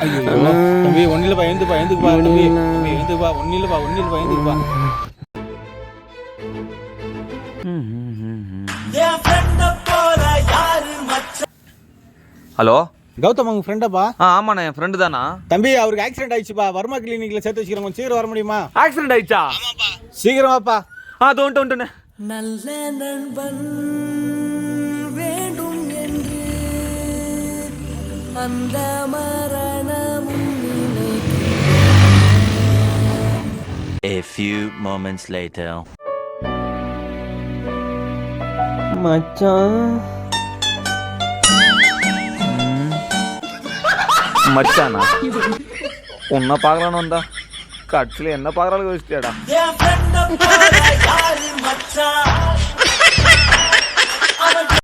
ஐயோ தம்பி ஒன்னிலப்பா எழுந்துப்பா தம்பி எழுந்துப்பா ஒன்னிலப்பா எழுந்துப்பா. ஹலோ கௌதம் உங்க ஃப்ரெண்டாப்பா? ஆமாண்ணா என் ஃப்ரெண்டு தானா. தம்பி அவருக்கு ஆக்சிடென்ட் ஆயிடுச்சுப்பா, வர்மா கிளினிக்ல சேர்த்து வச்சுக்கிறோம், கொஞ்சம் சீக்கிரம் வர முடியுமா? ஆக்சிடென்ட் ஆயிடுச்சா? சீக்கிரம் வாப்பா. தோன்ட்டு நல்ல நண்பன் வேண்டும் என்று அந்த மரணமும் A few moments later. மச்சானா உன்னை பார்க்கலான்னு வந்தா கட்சியில் என்ன பார்க்கறாலும் யோசிச்சியாடா.